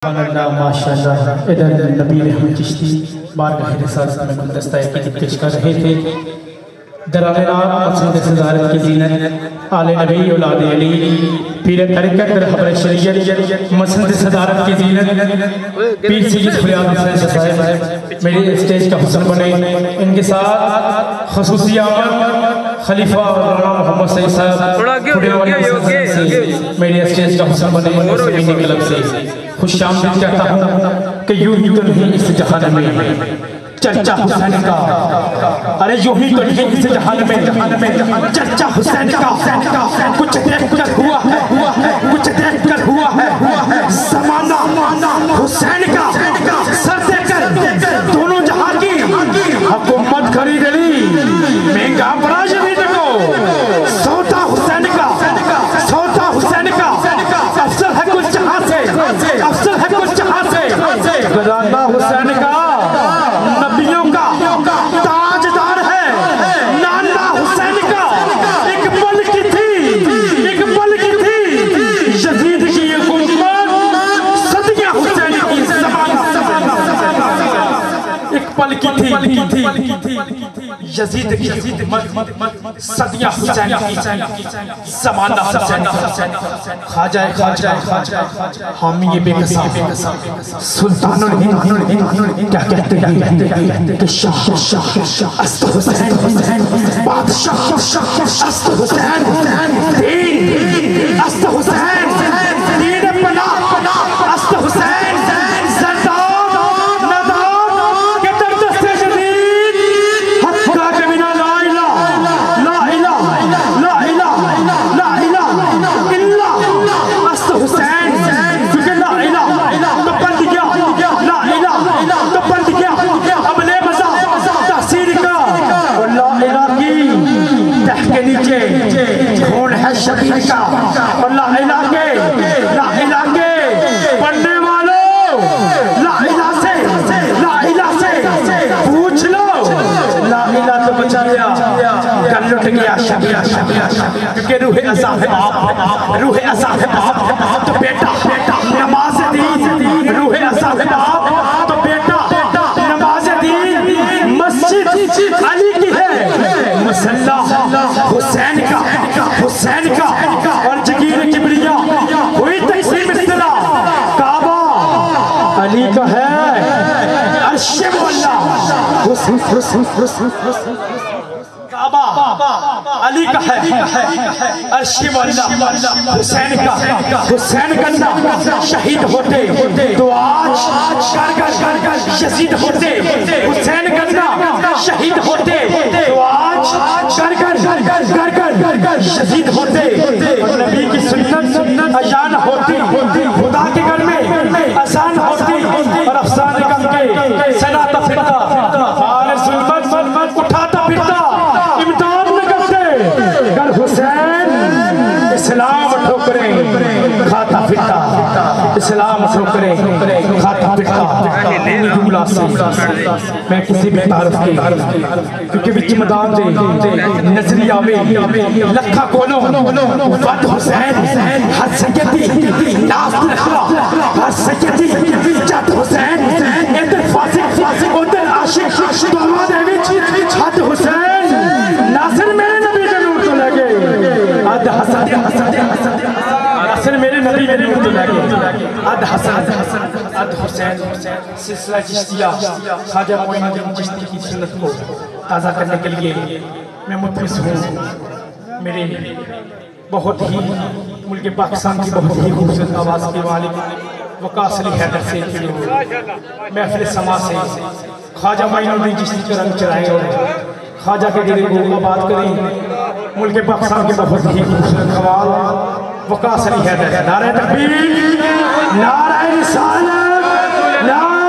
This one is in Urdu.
اللہ ماشاءاللہ ادھر نبی رحمت چشتی بارگاہ رسالت میں گلدستہ عقیدت پیش کر رہے تھے۔ درانات مقصود صدارت کی زینت آل نبی اولاد علی پیر طریقت در حبر شریعت مقصود صدارت کی زینت پیر سید خلیات حسین صاحب میری اسٹیج کا حسن بنے۔ ان کے ساتھ خصوصی آمد خلیفہ رانا محمد سید صاحب میری اسٹیج کا حسن بنے۔ مسلمین کلب سے خوش آمدید کہتا ہوں کہ یوں ہی تو نہیں اس جہان میں چرچا حسین کا، ارے یوں ہی تو نہیں اس جہان میں چرچا حسین کا۔ کچھ دیکھ کر ہوا ہے، کچھ دیکھ کر ہوا ہے زمانہ حسین کا، سر دے کر دونوں جہاں کی حکومت خرید لی مہنگا بڑا شہید کو۔ سوتا حسین کا، سوتا حسین کا، افضل ہے کچھ جہاں سے، افضل ہے کچھ جہاں سے۔ گرانا حسین کا نبیوں کا تاجدار ہے، نانا حسین کا ایک پل کی تھی، ایک پل کی تھی یزید کی حکومت، صدیہ حسین کی زمانہ ایک پل کی تھی یزید کی حکومت، صدیہ حسین کی زمانہ حسین۔ خواجہ حامی بے قصاب سلطان الہند کیا کہتے ہیں کہ شاہ است حسین، بادشاہ است حسین، دین است حسین، دین پناہ است حسین، زرداد نداد کے در دست جدید حقا کے بنا لا الہ لا الہ لا الہ لا الہ الا است حسین، کیونکہ لا الہ تو بند گیا، لا الہ تو بند گیا اب لے مزہ تحصیل کا، اور لا الہ کی تہ کے نیچے خون ہے شبیر کا، اور لا الہ کے پڑھنے والوں لا الہ سے پوچھ لو، لا الہ تو بچا گیا کل لٹ گیا شبیر، کیونکہ روح ازا ہے باپ، روح ازا ہے باپ تو بیٹا نماز دین، روح ازا ہے باپ تو بیٹا نماز دین، مسجد علی کی ہے مسلح حسین کا، حسین کا، اور جگیر کبریا ہوئی تقسیم اصطلاح، کعبہ علی کا ہے، عرش مولا کعبہ علی کا ہے، عرش مولا حسین کا، حسین کرنا شہید ہوتے تو آج کر یزید ہوتے، حسین کرنا شہید ہوتے تو آج کر یزید ہوتے، اور نبی کی سنت اذان ہوتی، خدا کے گھر میں اذان ہوتی، اور افسانے کم کے سناتا پھرتا، آل ظلمت اٹھاتا پھرتا، امداد نہ کرتے گر حسین اسلام ٹھوکریں کھاتا پھرتا، اسلام ٹھوکریں کھاتا پھرتا۔ جملہ سے میں کسی بھی تعارف کے کیونکہ وچ مدان دے نظری آوے لکھا کونو ود حسین حد سکتی ناس نخلا حد سکتی جد حسین ادھر فاسق ادھر عاشق دعویٰ دے وچ حد حسین ناصر میرے نبی کے نور تو لگے اد حسن ناصر میرے نبی کے نور تو لگے اد حسن اد حسین۔ سلسلہ چشتیہ خواجہ معین الدین چشتی کی سنت کو تازہ کرنے کے لیے میں متفس ہوں۔ میرے بہت ہی ملک پاکستان کی بہت ہی خوبصورت آواز کے مالک وقاص علی حیدر سے محفل سما سے خواجہ معین الدین چشتی کے رنگ چڑھائے اور خواجہ کے گرے کو آباد کریں۔ ملک پاکستان کے بہت ہی خوبصورت قوال وقاص علی حیدر، نعرہ تکبیر، نعرہ رسالت، نعرہ